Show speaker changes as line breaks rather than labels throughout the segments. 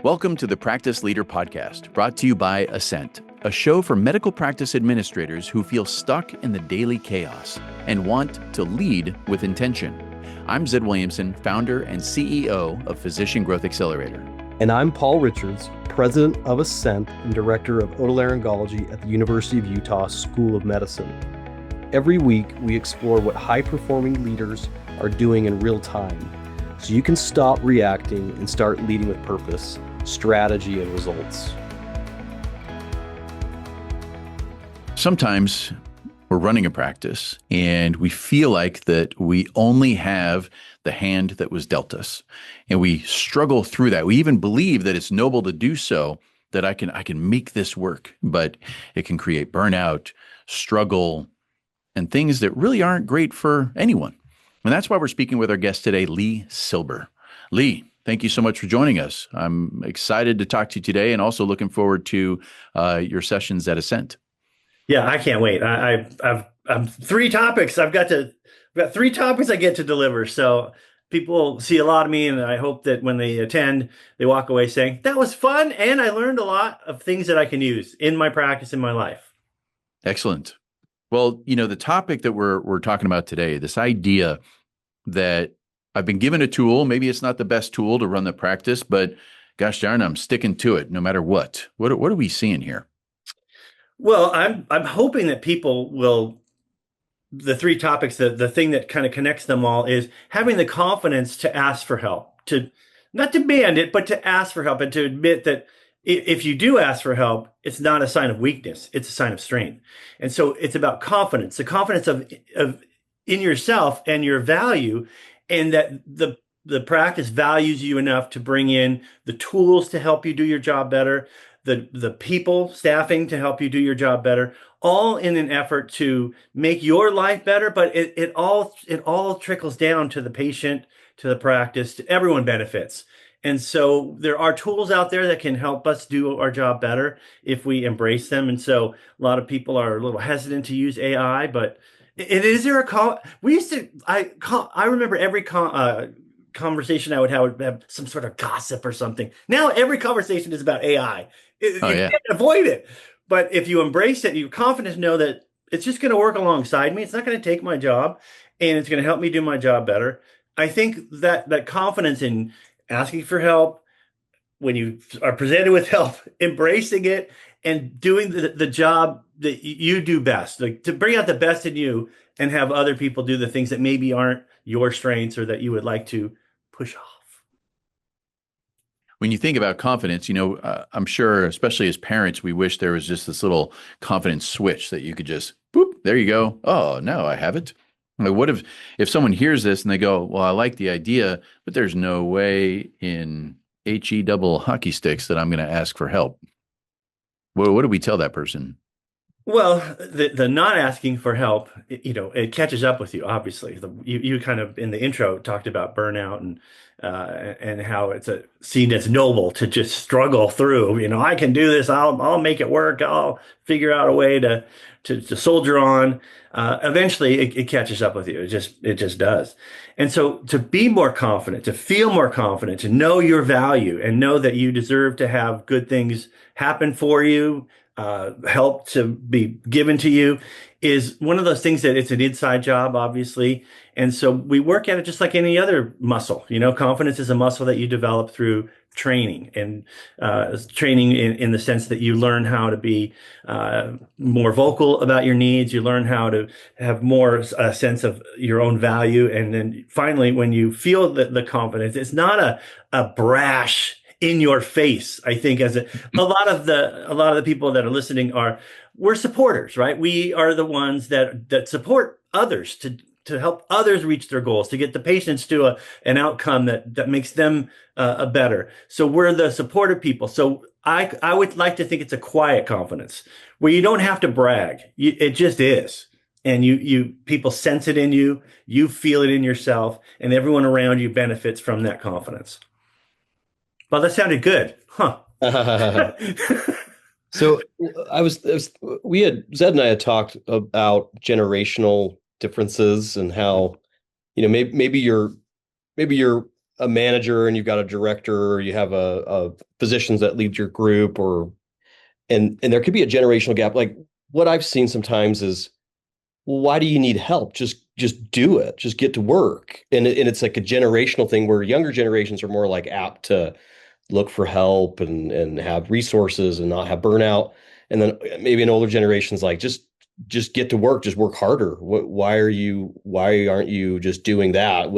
Welcome to the Practice Leader Podcast, brought to you by Ascent, a show for medical practice administrators who feel stuck in the daily chaos and want to lead with intention. I'm Zed Williamson, founder and CEO of Physician Growth Accelerator.
And I'm Paul Richards, president of Ascent and director of otolaryngology at the University of Utah School of Medicine. Every week, we explore what high-performing leaders are doing in real time, so you can stop reacting and start leading with purpose, strategy, and results.
Sometimes we're running a practice and we feel like that we only have the hand that was dealt us, and we struggle through that. We even believe that it's noble to do so, that I can make this work, but it can create burnout, struggle, and things that really aren't great for anyone. And that's why we're speaking with our guest today, Lee Silber. Lee, thank you so much for joining us. I'm excited to talk to you today and also looking forward to your sessions at Ascent.
Yeah, I can't wait. I've three topics. I've got three topics I get to deliver. So people see a lot of me, and I hope that when they attend, they walk away saying, that was fun, and I learned a lot of things that I can use in my practice, in my life.
Excellent. Well, the topic that we're talking about today, this idea that I've been given a tool, maybe it's not the best tool to run the practice, but gosh darn, I'm sticking to it no matter what. What are we seeing here?
Well, I'm hoping that people will, the three topics, the thing that kind of connects them all is having the confidence to ask for help, to not demand it, but to ask for help, and to admit that if you do ask for help, it's not a sign of weakness, it's a sign of strength. And so it's about confidence, the confidence of in yourself and your value, and that the practice values you enough to bring in the tools to help you do your job better, the people, staffing to help you do your job better, all in an effort to make your life better. But it all trickles down to the patient, to the practice, to everyone benefits. And so there are tools out there that can help us do our job better if we embrace them. And so a lot of people are a little hesitant to use AI, but is there a call? I remember every conversation I would have some sort of gossip or something. Now every conversation is about AI. You can't avoid it. But if you embrace it, you're confident to know that it's just going to work alongside me. It's not going to take my job, and it's going to help me do my job better. I think that confidence in asking for help, when you are presented with help, embracing it and doing the job that you do best, like to bring out the best in you and have other people do the things that maybe aren't your strengths or that you would like to push off.
When you think about confidence, I'm sure, especially as parents, we wish there was just this little confidence switch that you could just, boop, there you go. Oh, no, I haven't. Like, what if someone hears this and they go, well, I like the idea, but there's no way in HE double hockey sticks that I'm going to ask for help. Well, what do we tell that person?
Well, the not asking for help, it catches up with you. Obviously, you kind of in the intro talked about burnout and how it's seen as noble to just struggle through. I can do this. I'll make it work. I'll figure out a way to soldier on. Eventually, it catches up with you. It just does. And so, to be more confident, to feel more confident, to know your value, and know that you deserve to have good things happen for you, help to be given to you, is one of those things that it's an inside job, obviously. And so we work at it just like any other muscle. Confidence is a muscle that you develop through training, and training in the sense that you learn how to be more vocal about your needs. You learn how to have more sense of your own value. And then finally, when you feel the confidence, it's not a brash in your face. I think as a lot of the people that are listening we're supporters, right? We are the ones that support others to help others reach their goals, to get the patients to an outcome that makes them better. So we're the supportive people. So I would like to think it's a quiet confidence where you don't have to brag. It just is. And you people sense it in you, you feel it in yourself, and everyone around you benefits from that confidence. Well, that sounded good, huh?
So Zed and I had talked about generational differences and how, maybe your a manager and you've got a director, or you have a physicians that lead your group, or and there could be a generational gap. Like what I've seen sometimes is, well, why do you need help? Just do it. Just get to work. And it's like a generational thing where younger generations are more like apt to look for help and have resources and not have burnout. And then maybe an older generation's like, just get to work, just work harder. Why aren't you just doing that?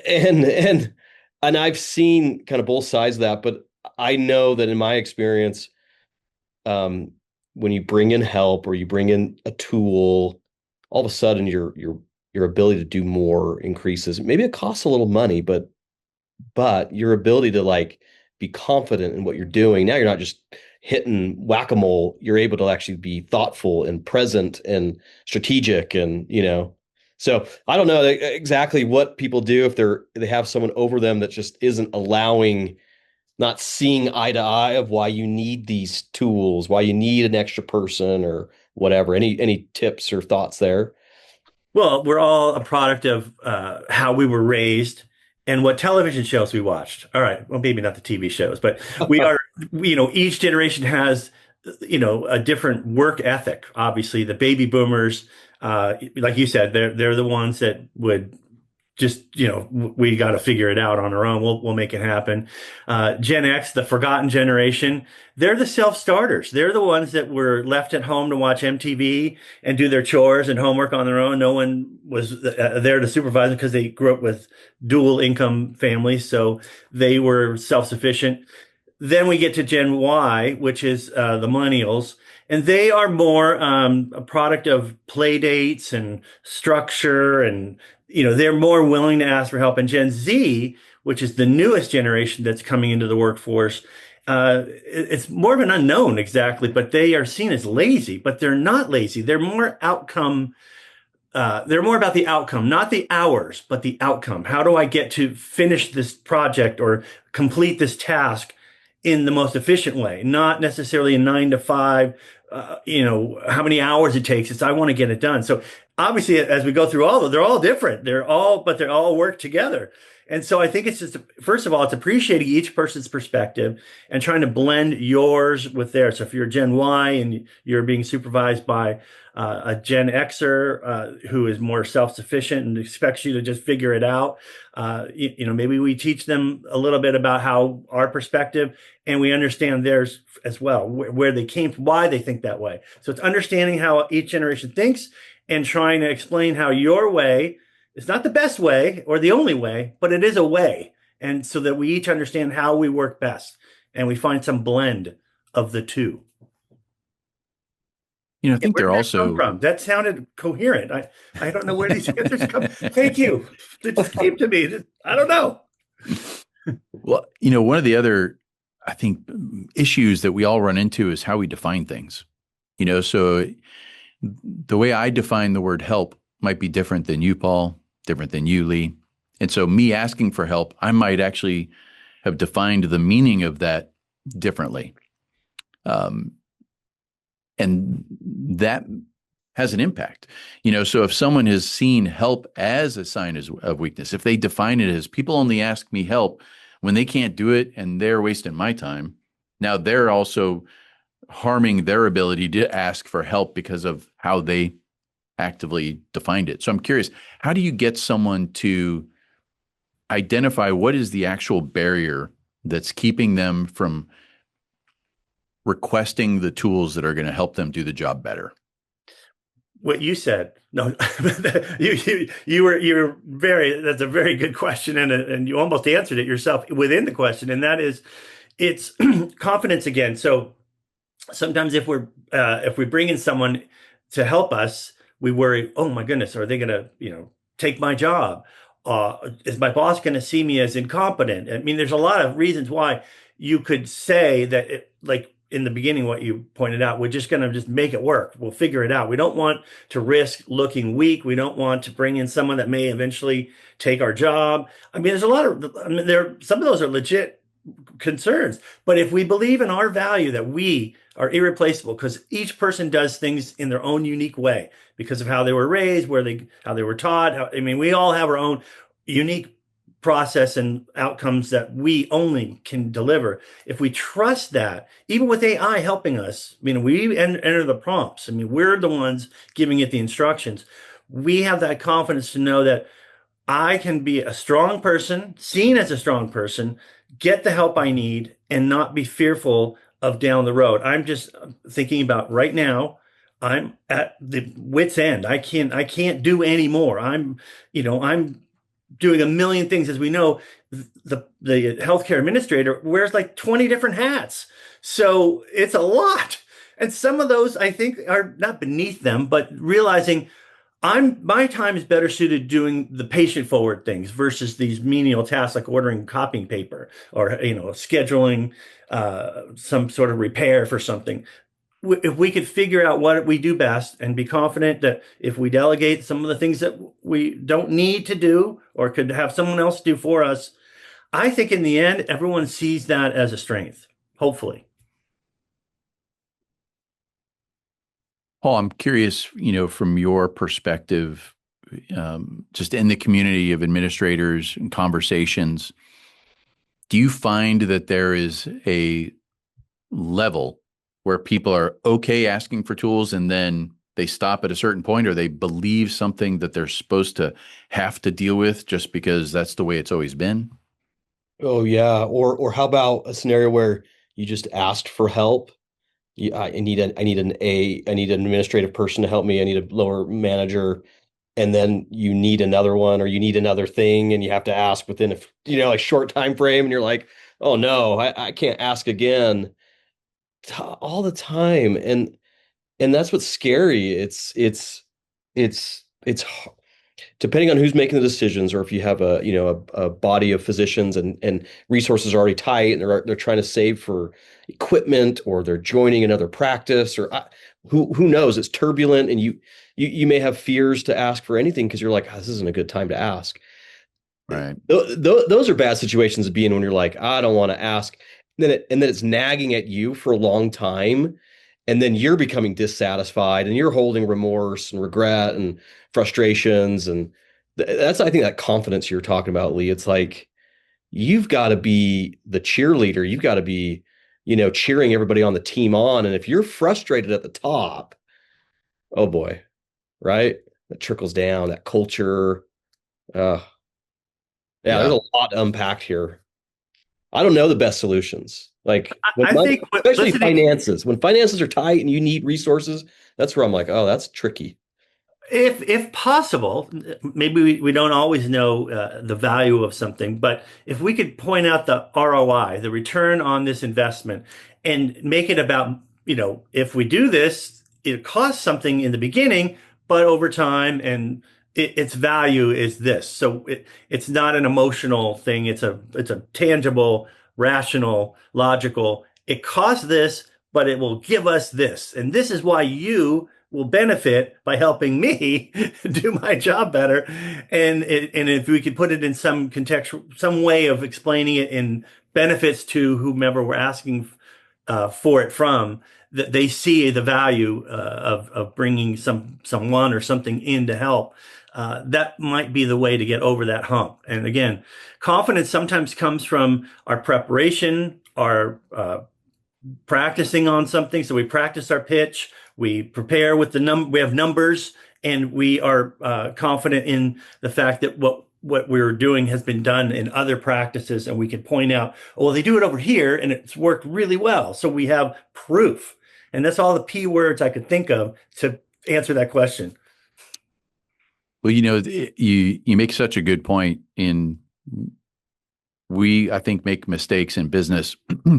And and I've seen kind of both sides of that, but I know that in my experience, um, when you bring in help or you bring in a tool, all of a sudden your ability to do more increases. Maybe it costs a little money, but your ability to like be confident in what you're doing. Now you're not just hitting whack-a-mole. You're able to actually be thoughtful and present and strategic, and so I don't know exactly what people do if they have someone over them that just isn't allowing, not seeing eye to eye of why you need these tools, why you need an extra person or whatever. Any tips or thoughts there?
Well, we're all a product of how we were raised and what television shows we watched. All right. Well, maybe not the TV shows, but we are, each generation has, a different work ethic. Obviously, the baby boomers, like you said, they're the ones that would just, we got to figure it out on our own. We'll make it happen. Gen X, the forgotten generation, they're the self-starters. They're the ones that were left at home to watch MTV and do their chores and homework on their own. No one was there to supervise them because they grew up with dual income families. So they were self-sufficient. Then we get to Gen Y, which is the millennials. And they are more a product of play dates and structure, and they're more willing to ask for help. And Gen Z, which is the newest generation that's coming into the workforce, it's more of an unknown exactly, but they are seen as lazy, but they're not lazy. They're more outcome. They're more about the outcome, not the hours, but the outcome. How do I get to finish this project or complete this task in the most efficient way? Not necessarily a 9 to 5, how many hours it takes. It's I want to get it done. So obviously, as we go through all of them, they're all different. But they all work together. And so I think it's just, first of all, it's appreciating each person's perspective and trying to blend yours with theirs. So if you're Gen Y and you're being supervised by a Gen Xer who is more self-sufficient and expects you to just figure it out, maybe we teach them a little bit about how our perspective, and we understand theirs as well, where they came from, why they think that way. So it's understanding how each generation thinks and trying to explain how your way is not the best way or the only way, but it is a way. And so that we each understand how we work best and we find some blend of the two.
I think
Where
they're
did that
also
come from? That sounded coherent. I don't know where these answers come. Thank you. It just came to me. I don't know.
Well, one of the other, I think, issues that we all run into is how we define things. So the way I define the word help might be different than you, Paul, different than you, Lee. And so me asking for help, I might actually have defined the meaning of that differently. And that has an impact. So if someone has seen help as a sign of weakness, if they define it as people only ask me help when they can't do it and they're wasting my time, now they're also harming their ability to ask for help because of how they actively defined it. So I'm curious, how do you get someone to identify what is the actual barrier that's keeping them from requesting the tools that are going to help them do the job better?
What you said, no, you're that's a very good question. And you almost answered it yourself within the question. And that is, it's confidence again. So sometimes if we bring in someone to help us, we worry, oh my goodness, are they going to, take my job? Is my boss going to see me as incompetent? I mean, there's a lot of reasons why you could say that, like in the beginning, what you pointed out, we're just going to just make it work. We'll figure it out. We don't want to risk looking weak. We don't want to bring in someone that may eventually take our job. I mean, there's a lot of, some of those are legit concerns. But if we believe in our value that we are irreplaceable, because each person does things in their own unique way because of how they were raised, how they were taught. We all have our own unique process and outcomes that we only can deliver. If we trust that, even with AI helping us, I mean, we enter the prompts. I mean, we're the ones giving it the instructions. We have that confidence to know that I can be a strong person, seen as a strong person, get the help I need, and not be fearful of down the road. I'm just thinking about right now. I'm at the wit's end. I can't do any more. I'm doing a million things. As we know, the healthcare administrator wears like 20 different hats. So it's a lot. And some of those I think are not beneath them, but realizing my time is better suited doing the patient forward things versus these menial tasks like ordering copying paper or scheduling some sort of repair for something. If we could figure out what we do best and be confident that if we delegate some of the things that we don't need to do or could have someone else do for us, I think in the end everyone sees that as a strength, hopefully.
Paul, I'm curious, from your perspective, just in the community of administrators and conversations, do you find that there is a level where people are okay asking for tools and then they stop at a certain point, or they believe something that they're supposed to have to deal with just because that's the way it's always been?
Oh yeah. Or how about a scenario where you just asked for help? I need an administrative person to help me. I need a lower manager, and then you need another one, or you need another thing, and you have to ask within a short time frame, and you're like, oh no, I can't ask again all the time, and that's what's scary. It's depending on who's making the decisions, or if you have a body of physicians and resources are already tight, and they're trying to save for equipment, or they're joining another practice, or who knows, it's turbulent, and you may have fears to ask for anything because you're like, this isn't a good time to ask.
Right.
Those are bad situations to be in when you're like, I don't want to ask. And then it's nagging at you for a long time. And then you're becoming dissatisfied, and you're holding remorse and regret and frustrations. And that's, I think, that confidence you're talking about, Lee. It's like, you've got to be the cheerleader. You've got to be, cheering everybody on the team on. And if you're frustrated at the top, oh boy, right? That trickles down, that culture. Uh, yeah, there's
Yeah.
a lot unpacked here. I don't know the best solutions. Like
I think
especially finances. When finances are tight and you need resources, that's where I'm like, oh, that's tricky.
if possible, maybe we don't always know the value of something, but if we could point out the ROI, the return on this investment, and make it about, if we do this, it costs something in the beginning, but over time, and its value is this. So it's not an emotional thing. It's a tangible, rational, logical. It costs this, but it will give us this, and this is why you will benefit by helping me do my job better. And if we could put it in some context, some way of explaining it in benefits to whomever we're asking for it from, that they see the value of bringing someone or something in to help. That might be the way to get over that hump. And again, confidence sometimes comes from our preparation, our practicing on something. So we practice our pitch, we prepare with we have numbers, and we are confident in the fact that what we're doing has been done in other practices, and we can point out, oh, well, they do it over here and it's worked really well. So we have proof. And that's all the P words I could think of to answer that question.
Well, you make such a good point. We, I think, make mistakes in business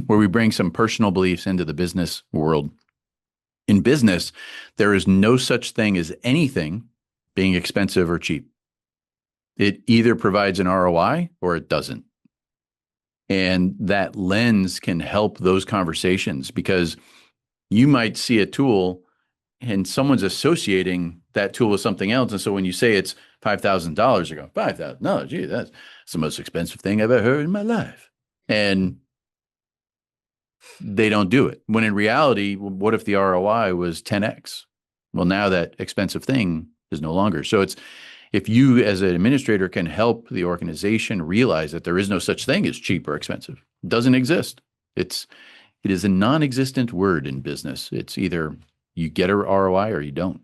where we bring some personal beliefs into the business world. In business, there is no such thing as anything being expensive or cheap. It either provides an ROI or it doesn't. And that lens can help those conversations, because you might see a tool and someone's associating that tool with something else. And so when you say it's $5,000, you go, $5,000? No, gee, that's the most expensive thing I've ever heard in my life. And they don't do it. When in reality, what if the ROI was 10x? Well, now that expensive thing is no longer. So if you as an administrator can help the organization realize that there is no such thing as cheap or expensive, it doesn't exist. It is a non-existent word in business. It's either you get a ROI or you don't.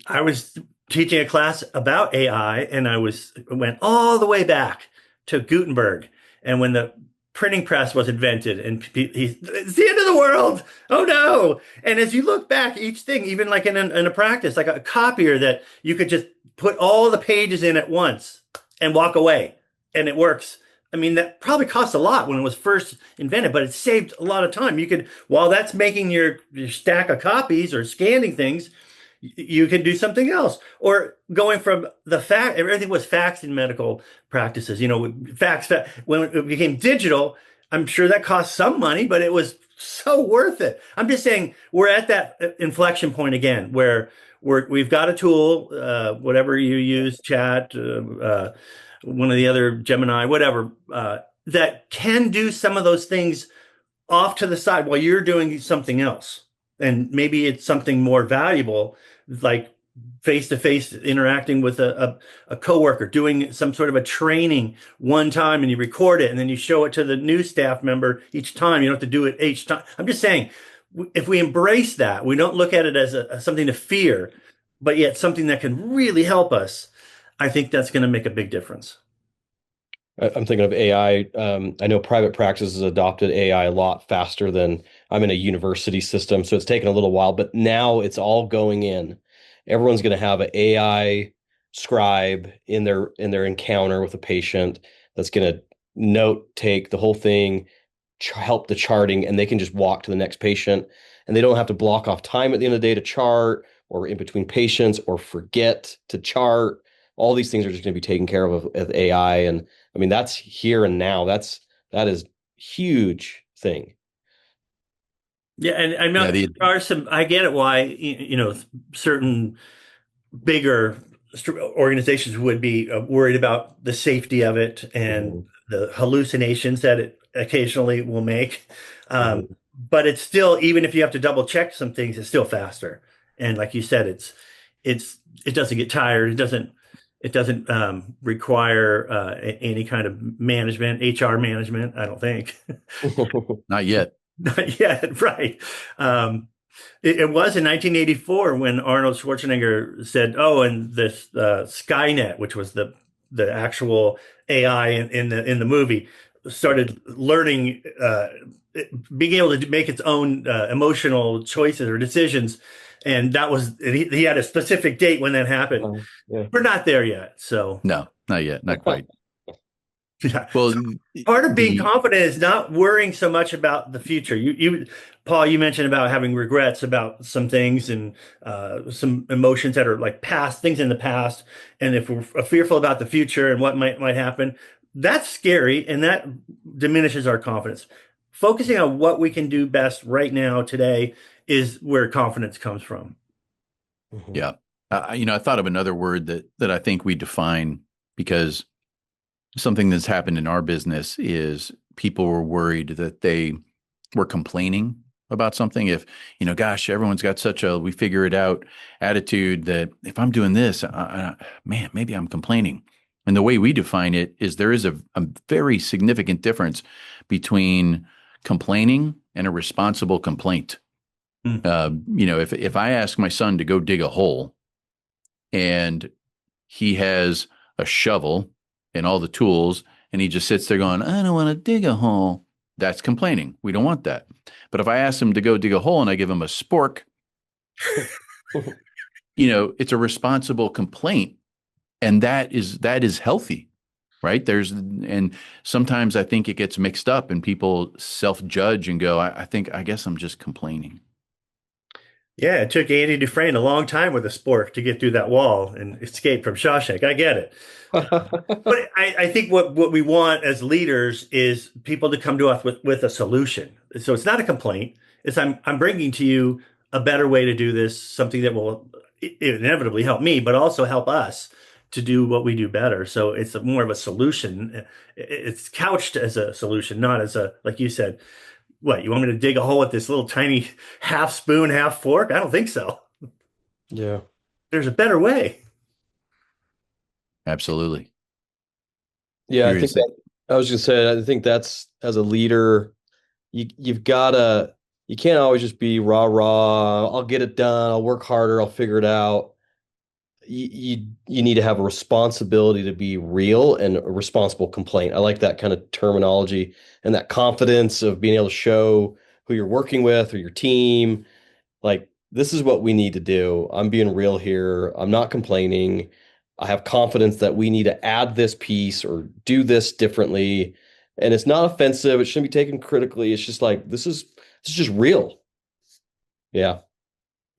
I was teaching a class about AI, and went all the way back to Gutenberg, and when the printing press was invented, and it's the end of the world. Oh no! And as you look back, each thing, even like in a practice, like a copier that you could just put all the pages in at once and walk away, and it works. I mean, that probably cost a lot when it was first invented, but it saved a lot of time. You could, while that's making your stack of copies or scanning things, you can do something else. Or going from the fact, everything was faxed in medical practices, fax, when it became digital, I'm sure that cost some money, but it was so worth it. I'm just saying we're at that inflection point again, where we've got a tool, whatever you use, chat, one of the other Gemini, whatever, that can do some of those things off to the side while you're doing something else. And maybe it's something more valuable, like face-to-face interacting with a coworker, doing some sort of a training one time, and you record it and then you show it to the new staff member each time. You don't have to do it each time. I'm just saying, if we embrace that, we don't look at it as something to fear, but yet something that can really help us, I think that's going to make a big difference.
I'm thinking of AI. I know private practice has adopted AI a lot faster than I'm in a university system, so it's taken a little while, but now it's all going in. Everyone's going to have an AI scribe in their encounter with a patient that's going to note take the whole thing, help the charting, and they can just walk to the next patient, and they don't have to block off time at the end of the day to chart or in between patients or forget to chart. All these things are just going to be taken care of AI. And I mean, that's here and now. That is huge thing.
Yeah, and I know there are some. I get it why certain bigger organizations would be worried about the safety of it and the hallucinations that it occasionally will make. But it's still, even if you have to double check some things, it's still faster. And like you said, it doesn't get tired. It doesn't require any kind of management, HR management, I don't think.
Not yet.
Not yet, right. It was in 1984 when Arnold Schwarzenegger said, "Oh, and this Skynet, which was the actual AI in the movie, started learning, being able to make its own emotional choices or decisions." And he had a specific date when that happened. Yeah. We're not there yet. So
no, not yet. Not quite.
Yeah. Well, part of being confident is not worrying so much about the future. Paul, you mentioned about having regrets about some things and some emotions that are like past things in the past. And if we're fearful about the future and what might happen, that's scary, and that diminishes our confidence. Focusing on what we can do best right now, today, is where confidence comes from.
Yeah. I thought of another word that I think we define, because something that's happened in our business is people were worried that they were complaining about something. If, gosh, everyone's got such a we figure it out attitude that if I'm doing this, man, maybe I'm complaining. And the way we define it is there is a very significant difference between complaining and a responsible complaint. If I ask my son to go dig a hole and he has a shovel and all the tools and he just sits there going, I don't want to dig a hole, that's complaining. We don't want that. But if I ask him to go dig a hole and I give him a spork, it's a responsible complaint. And that is healthy, right? And sometimes I think it gets mixed up and people self-judge and go, I guess I'm just complaining.
Yeah, it took Andy Dufresne a long time with a spork to get through that wall and escape from Shawshank. I get it. But I think what we want as leaders is people to come to us with a solution. So it's not a complaint. It's I'm bringing to you a better way to do this, something that will inevitably help me, but also help us to do what we do better. So it's more of a solution. It's couched as a solution, not as like you said, what, you want me to dig a hole with this little tiny half spoon, half fork? I don't think so.
Yeah.
There's a better way.
Absolutely.
Yeah,
You
I
were gonna
think
say,
that I was just saying, I think that's as a leader, you've gotta, you can't always just be rah rah, I'll get it done, I'll work harder, I'll figure it out. You need to have a responsibility to be real and a responsible complaint. I like that kind of terminology and that confidence of being able to show who you're working with or your team. Like, this is what we need to do. I'm being real here. I'm not complaining. I have confidence that we need to add this piece or do this differently. And it's not offensive. It shouldn't be taken critically. It's just like, this is just real. Yeah.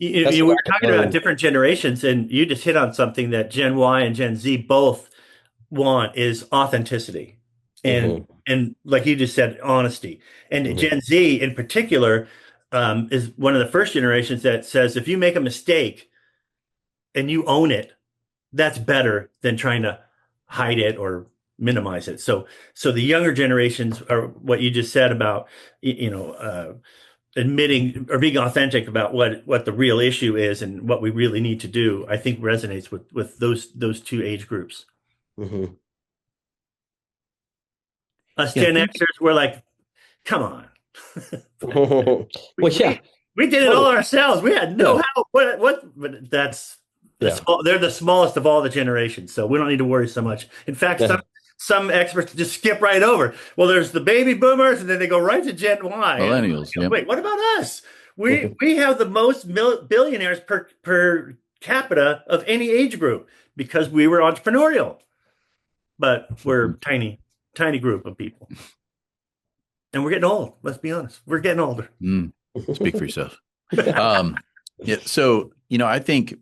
That's
We
what
were
I
talking about
learned.
different generations, and you just hit on something that Gen Y and Gen Z both want is authenticity. And
Hmm.
like you just said, honesty. And
Hmm.
Gen Z in particular is one of the first generations that says if you make a mistake and you own it, that's better than trying to hide it or minimize it. So the younger generations are what you just said about admitting or being authentic about what the real issue is and what we really need to do. I think resonates with those two age groups.
Hmm.
Us
yeah, I
Gen
think,
Xers, we're like, come on.
Well,
we,
yeah,
we we did it all
totally.
ourselves. We had no
Yeah.
help. What? But
Yeah.
they're the smallest of all the generations, so we don't need to worry so much. In fact,
Yeah.
some experts just skip right over. Well, there's the baby boomers, and then they go right to Gen Y. And
millennials. Yep.
wait, what about us? We have the most billionaires per capita of any age group because we were entrepreneurial, but we're tiny group of people, and we're getting old. Let's be honest, we're getting older.
Mm, speak for yourself. Yeah. So, I think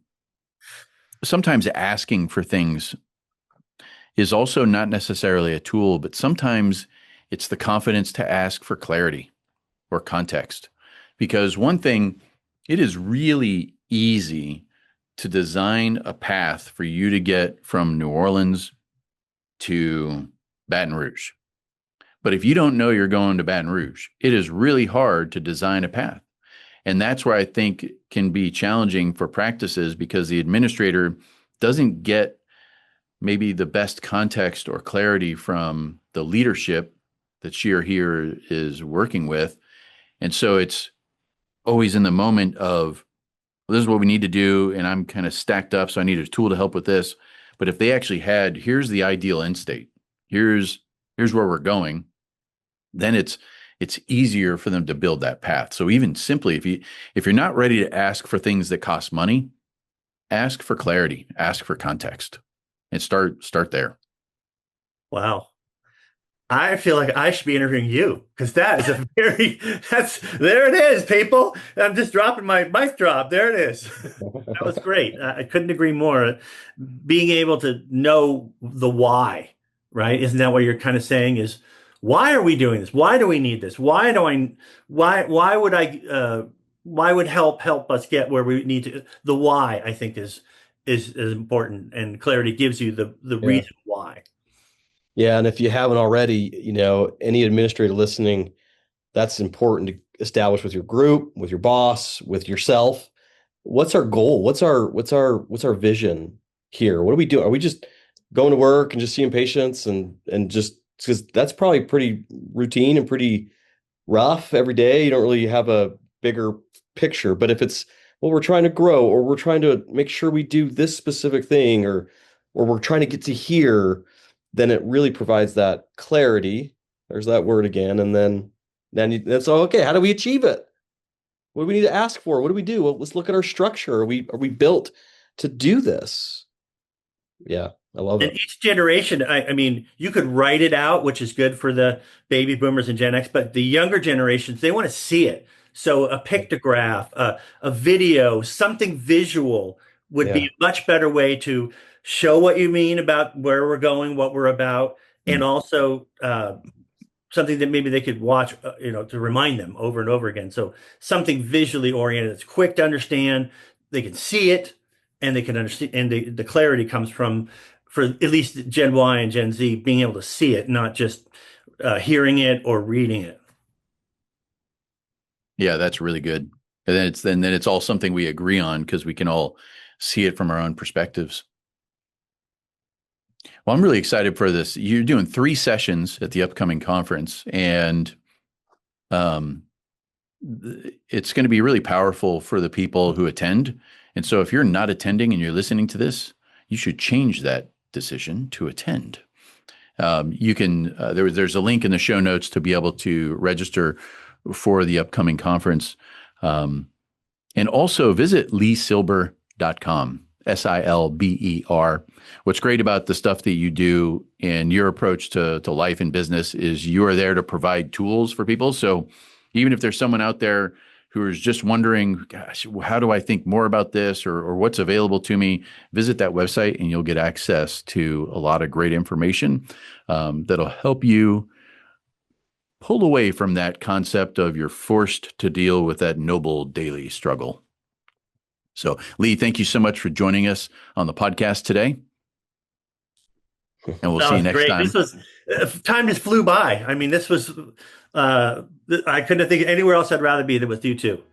sometimes asking for things is also not necessarily a tool, but sometimes it's the confidence to ask for clarity or context. Because one thing, it is really easy to design a path for you to get from New Orleans to Baton Rouge. But if you don't know you're going to Baton Rouge, it is really hard to design a path. And that's where I think can be challenging for practices because the administrator doesn't get maybe the best context or clarity from the leadership that she or he is working with. And so it's always in the moment of, well, this is what we need to do. And I'm kind of stacked up. So I need a tool to help with this. But if they actually had, here's the ideal end state, here's where we're going, then it's easier for them to build that path. So even simply, if you're not ready to ask for things that cost money, ask for clarity, ask for context, and start there.
Wow. I feel like I should be interviewing you because that is a that's there it is, people. I'm just dropping my mic drop. There it is. That was great. I couldn't agree more. Being able to know the why, right? Isn't that what you're kind of saying is why are we doing this? Why do we need this? Why would why would help us get where we need to? The why I think is important and clarity gives you the
Yeah.
reason why.
Yeah. And if you haven't already, any administrator listening, that's important to establish with your group, with your boss, with yourself. What's our goal? What's our vision here? What do we do? Are we just going to work and just seeing patients and just because that's probably pretty routine and pretty rough every day. You don't really have a bigger picture. But if it's, well, we're trying to grow or we're trying to make sure we do this specific thing or we're trying to get to here, then it really provides that clarity. There's that word again. And then that's all okay. How do we achieve it? What do we need to ask for? What do we do? Well, let's look at our structure. Are we built to do this? Yeah, I love
And
it.
each generation, I mean, you could write it out, which is good for the baby boomers and Gen X, but the younger generations, they want to see it. So a pictograph, a video, something visual would be
Yeah.
a much better way to show what you mean about where we're going, what we're about, and
Mm.
also something that maybe they could watch, to remind them over and over again. So something visually oriented, it's quick to understand. They can see it, and they can understand, and the clarity comes from, for at least Gen Y and Gen Z, being able to see it, not just hearing it or reading it.
Yeah, that's really good. And then it's all something we agree on because we can all see it from our own perspectives. Well, I'm really excited for this. You're doing 3 sessions at the upcoming conference, and um, it's going to be really powerful for the people who attend. And so if you're not attending and you're listening to this, you should change that decision to attend. You can, there's a link in the show notes to be able to register for the upcoming conference. And also visit leesilber.com, Silber. What's great about the stuff that you do and your approach to life and business is you are there to provide tools for people. So even if there's someone out there who is just wondering, gosh, how do I think more about this, or what's available to me, visit that website and you'll get access to a lot of great information that'll help you pull away from that concept of you're forced to deal with that noble daily struggle. So, Lee, thank you so much for joining us on the podcast today. And we'll see you next
great.
time.
This was time just flew by. I mean, this was I couldn't think anywhere else I'd rather be than with you two.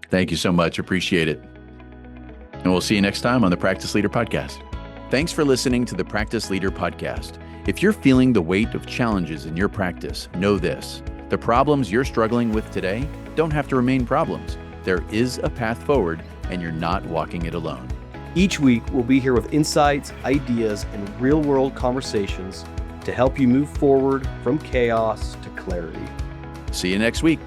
Thank you so much. Appreciate it. And we'll see you next time on the Practice Leader Podcast. Thanks for listening to the Practice Leader Podcast. If you're feeling the weight of challenges in your practice, know this: the problems you're struggling with today don't have to remain problems. There is a path forward, and you're not walking it alone.
Each week, we'll be here with insights, ideas, and real-world conversations to help you move forward from chaos to clarity.
See you next week.